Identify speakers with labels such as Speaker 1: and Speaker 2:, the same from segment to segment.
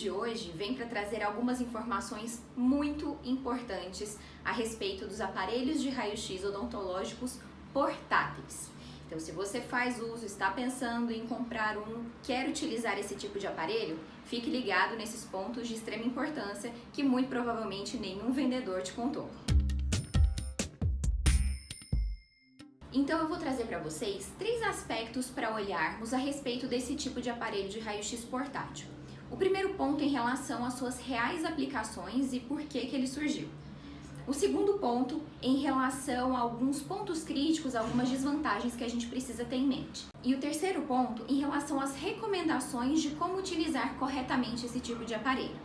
Speaker 1: de hoje vem para trazer algumas informações muito importantes a respeito dos aparelhos de raio-x odontológicos portáteis. Então, se você faz uso, está pensando em comprar um, quer utilizar esse tipo de aparelho, fique ligado nesses pontos de extrema importância que muito provavelmente nenhum vendedor te contou. Então eu vou trazer para vocês 3 aspectos para olharmos a respeito desse tipo de aparelho de raio-x portátil. O primeiro ponto em relação às suas reais aplicações e por que ele surgiu. O segundo ponto em relação a alguns pontos críticos, algumas desvantagens que a gente precisa ter em mente. E o terceiro ponto em relação às recomendações de como utilizar corretamente esse tipo de aparelho.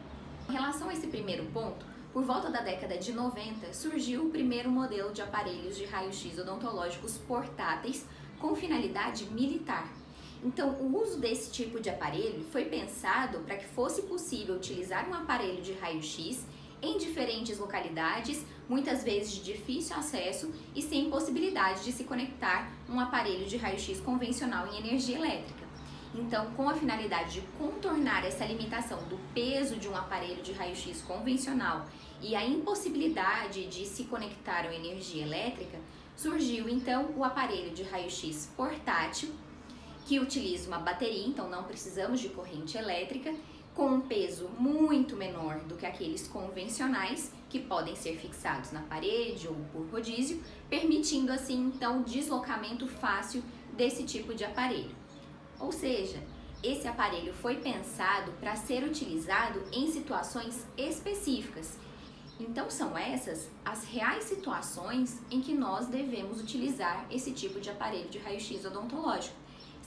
Speaker 1: Em relação a esse primeiro ponto, por volta da década de 90, surgiu o primeiro modelo de aparelhos de raio-x odontológicos portáteis com finalidade militar. Então, o uso desse tipo de aparelho foi pensado para que fosse possível utilizar um aparelho de raio-x em diferentes localidades, muitas vezes de difícil acesso e sem possibilidade de se conectar um aparelho de raio-x convencional em energia elétrica. Então, com a finalidade de contornar essa limitação do peso de um aparelho de raio-x convencional e a impossibilidade de se conectar a energia elétrica, surgiu então o aparelho de raio-x portátil, que utiliza uma bateria, então não precisamos de corrente elétrica, com um peso muito menor do que aqueles convencionais, que podem ser fixados na parede ou por rodízio, permitindo assim então o deslocamento fácil desse tipo de aparelho. Ou seja, esse aparelho foi pensado para ser utilizado em situações específicas. Então são essas as reais situações em que nós devemos utilizar esse tipo de aparelho de raio-x odontológico.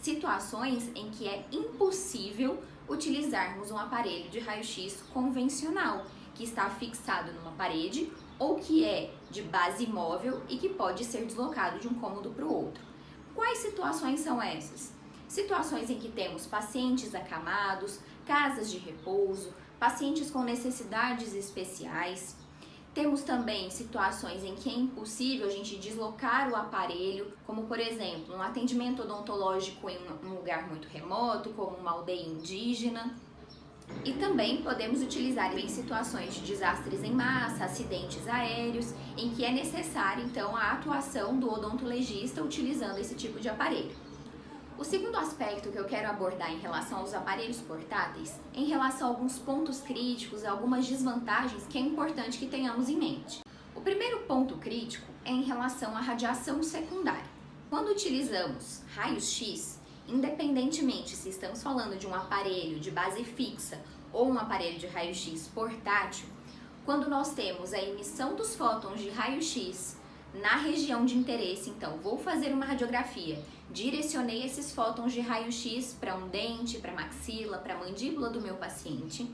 Speaker 1: Situações em que é impossível utilizarmos um aparelho de raio-x convencional, que está fixado numa parede ou que é de base móvel e que pode ser deslocado de um cômodo para o outro. Quais situações são essas? Situações em que temos pacientes acamados, casas de repouso, pacientes com necessidades especiais. Temos também situações em que é impossível a gente deslocar o aparelho, como por exemplo, um atendimento odontológico em um lugar muito remoto, como uma aldeia indígena. E também podemos utilizar em situações de desastres em massa, acidentes aéreos, em que é necessária então a atuação do odontologista utilizando esse tipo de aparelho. O segundo aspecto que eu quero abordar em relação aos aparelhos portáteis, em relação a alguns pontos críticos, algumas desvantagens que é importante que tenhamos em mente. O primeiro ponto crítico é em relação à radiação secundária. Quando utilizamos raios-x, independentemente se estamos falando de um aparelho de base fixa ou um aparelho de raio-x portátil, quando nós temos a emissão dos fótons de raio-x na região de interesse, então vou fazer uma radiografia, direcionei esses fótons de raio-x para um dente, para a maxila, para a mandíbula do meu paciente.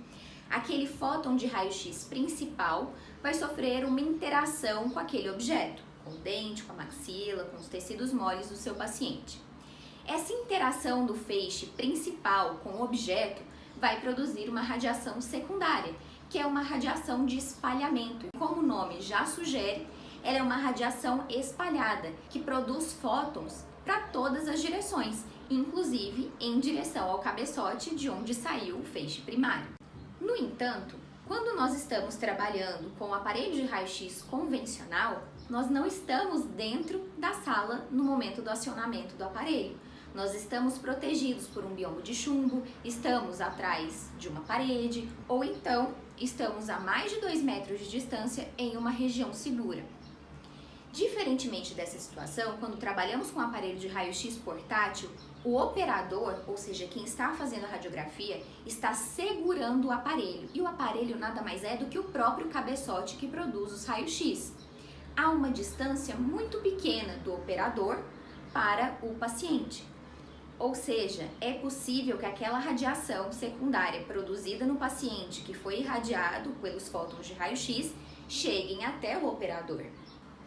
Speaker 1: Aquele fóton de raio-x principal vai sofrer uma interação com aquele objeto, com o dente, com a maxila, com os tecidos moles do seu paciente. Essa interação do feixe principal com o objeto vai produzir uma radiação secundária, que é uma radiação de espalhamento. Como o nome já sugere, ela é uma radiação espalhada, que produz fótons para todas as direções, inclusive em direção ao cabeçote de onde saiu o feixe primário. No entanto, quando nós estamos trabalhando com o aparelho de raio-x convencional, nós não estamos dentro da sala no momento do acionamento do aparelho. Nós estamos protegidos por um biombo de chumbo, estamos atrás de uma parede ou então estamos a mais de 2 metros de distância em uma região segura. Diferentemente dessa situação, quando trabalhamos com um aparelho de raio-x portátil, o operador, ou seja, quem está fazendo a radiografia, está segurando o aparelho. E o aparelho nada mais é do que o próprio cabeçote que produz os raios-x. Há uma distância muito pequena do operador para o paciente. Ou seja, é possível que aquela radiação secundária produzida no paciente que foi irradiado pelos fótons de raio-x cheguem até o operador.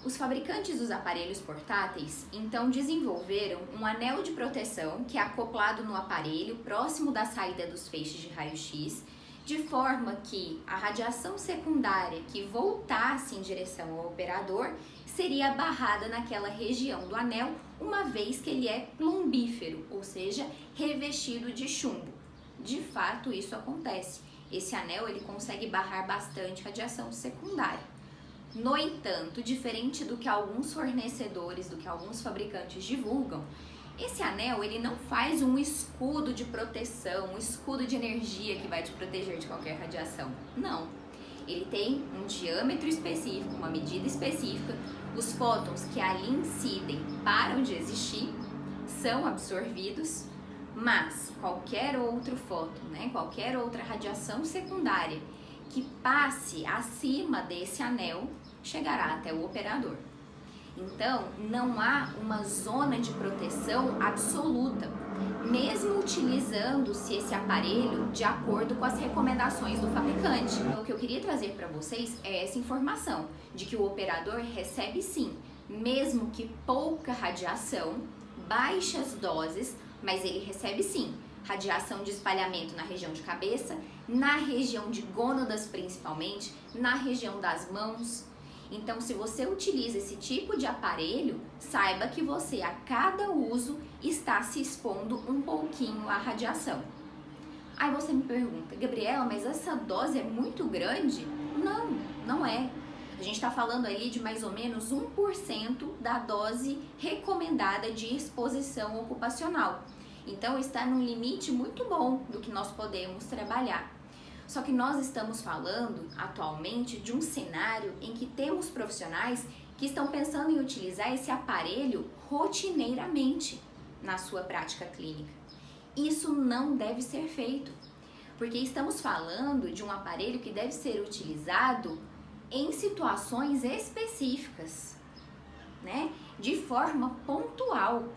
Speaker 1: Os fabricantes dos aparelhos portáteis, então, desenvolveram um anel de proteção que é acoplado no aparelho próximo da saída dos feixes de raio-x, de forma que a radiação secundária que voltasse em direção ao operador seria barrada naquela região do anel, uma vez que ele é plombífero, ou seja, revestido de chumbo. De fato, isso acontece. Esse anel ele consegue barrar bastante radiação secundária. No entanto, diferente do que alguns fornecedores, do que alguns fabricantes divulgam, esse anel ele não faz um escudo de proteção, um escudo de energia que vai te proteger de qualquer radiação. Não. Ele tem um diâmetro específico, uma medida específica. Os fótons que ali incidem param de existir, são absorvidos, mas qualquer outro fóton, qualquer outra radiação secundária que passe acima desse anel chegará até o operador. Então, não há uma zona de proteção absoluta, mesmo utilizando-se esse aparelho de acordo com as recomendações do fabricante. Então, o que eu queria trazer para vocês é essa informação de que o operador recebe sim, mesmo que pouca radiação, baixas doses, mas ele recebe sim radiação de espalhamento na região de cabeça, na região de gônadas principalmente, na região das mãos. Então, se você utiliza esse tipo de aparelho, saiba que você, a cada uso, está se expondo um pouquinho à radiação. Aí você me pergunta, Gabriela, mas essa dose é muito grande? Não, não é. A gente está falando ali de mais ou menos 1% da dose recomendada de exposição ocupacional. Então, está num limite muito bom do que nós podemos trabalhar. Só que nós estamos falando atualmente de um cenário em que temos profissionais que estão pensando em utilizar esse aparelho rotineiramente na sua prática clínica. Isso não deve ser feito, porque estamos falando de um aparelho que deve ser utilizado em situações específicas, de forma pontual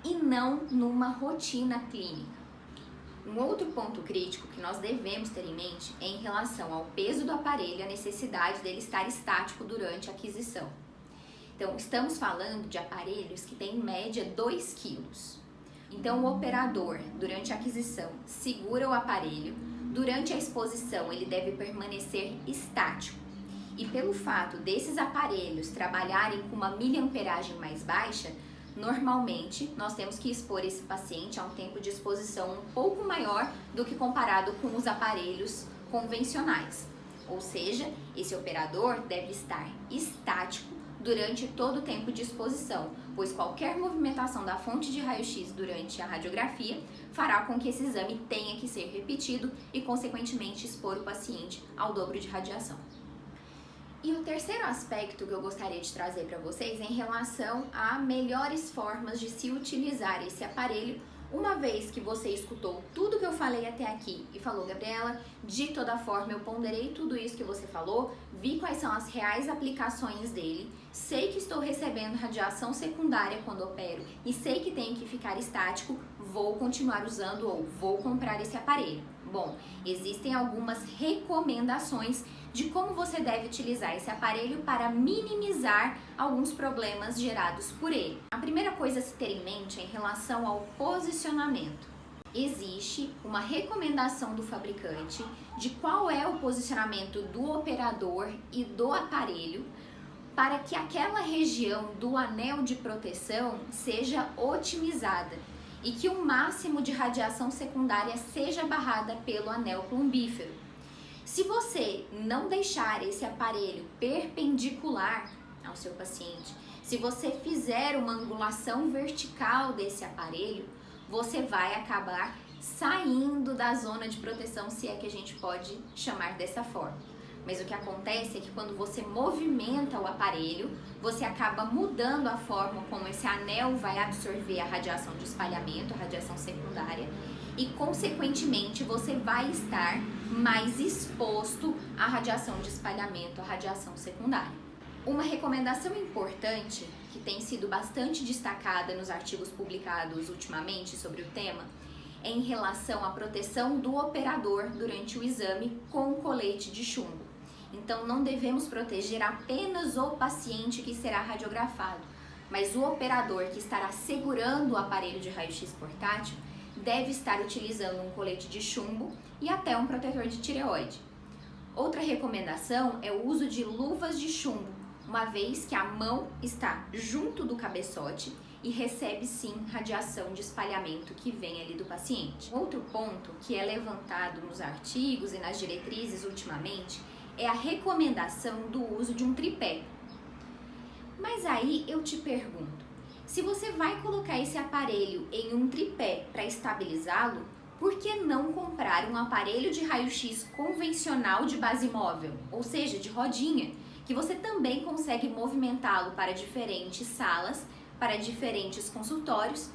Speaker 1: e não numa rotina clínica. Um outro ponto crítico que nós devemos ter em mente é em relação ao peso do aparelho e a necessidade dele estar estático durante a aquisição. Então, estamos falando de aparelhos que têm em média 2 kg. Então, o operador, durante a aquisição, segura o aparelho, durante a exposição ele deve permanecer estático. E pelo fato desses aparelhos trabalharem com uma miliamperagem mais baixa, normalmente, nós temos que expor esse paciente a um tempo de exposição um pouco maior do que comparado com os aparelhos convencionais. Ou seja, esse operador deve estar estático durante todo o tempo de exposição, pois qualquer movimentação da fonte de raio-x durante a radiografia fará com que esse exame tenha que ser repetido e, consequentemente, expor o paciente ao dobro de radiação. E o terceiro aspecto que eu gostaria de trazer para vocês é em relação a melhores formas de se utilizar esse aparelho, uma vez que você escutou tudo que eu falei até aqui e falou, Gabriela, de toda forma eu ponderei tudo isso que você falou, vi quais são as reais aplicações dele, sei que estou recebendo radiação secundária quando opero e sei que tenho que ficar estático, vou continuar usando ou vou comprar esse aparelho. Bom, existem algumas recomendações de como você deve utilizar esse aparelho para minimizar alguns problemas gerados por ele. A primeira coisa a se ter em mente é em relação ao posicionamento. Existe uma recomendação do fabricante de qual é o posicionamento do operador e do aparelho para que aquela região do anel de proteção seja otimizada e que o máximo de radiação secundária seja barrada pelo anel plumbífero. Se você não deixar esse aparelho perpendicular ao seu paciente, se você fizer uma angulação vertical desse aparelho, você vai acabar saindo da zona de proteção, se é que a gente pode chamar dessa forma. Mas o que acontece é que quando você movimenta o aparelho, você acaba mudando a forma como esse anel vai absorver a radiação de espalhamento, a radiação secundária, e consequentemente você vai estar mais exposto à radiação de espalhamento, à radiação secundária. Uma recomendação importante, que tem sido bastante destacada nos artigos publicados ultimamente sobre o tema, é em relação à proteção do operador durante o exame com colete de chumbo. Então, não devemos proteger apenas o paciente que será radiografado, mas o operador que estará segurando o aparelho de raio-x portátil deve estar utilizando um colete de chumbo e até um protetor de tireoide. Outra recomendação é o uso de luvas de chumbo, uma vez que a mão está junto do cabeçote e recebe sim radiação de espalhamento que vem ali do paciente. Outro ponto que é levantado nos artigos e nas diretrizes ultimamente é a recomendação do uso de um tripé. Mas aí eu te pergunto, se você vai colocar esse aparelho em um tripé para estabilizá-lo, por que não comprar um aparelho de raio-x convencional de base móvel, ou seja, de rodinha, que você também consegue movimentá-lo para diferentes salas, para diferentes consultórios,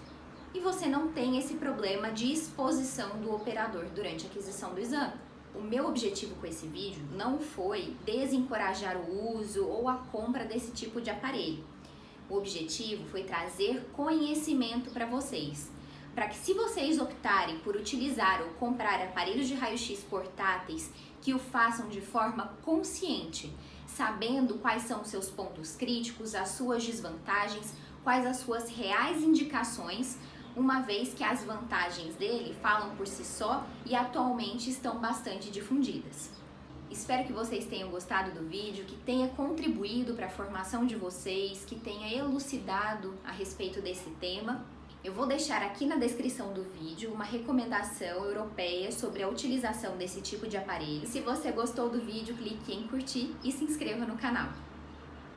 Speaker 1: e você não tem esse problema de exposição do operador durante a aquisição do exame. O meu objetivo com esse vídeo não foi desencorajar o uso ou a compra desse tipo de aparelho. O objetivo foi trazer conhecimento para vocês, para que se vocês optarem por utilizar ou comprar aparelhos de raio-x portáteis, que o façam de forma consciente, sabendo quais são os seus pontos críticos, as suas desvantagens, quais as suas reais indicações, uma vez que as vantagens dele falam por si só e atualmente estão bastante difundidas. Espero que vocês tenham gostado do vídeo, que tenha contribuído para a formação de vocês, que tenha elucidado a respeito desse tema. Eu vou deixar aqui na descrição do vídeo uma recomendação europeia sobre a utilização desse tipo de aparelho. Se você gostou do vídeo, clique em curtir e se inscreva no canal.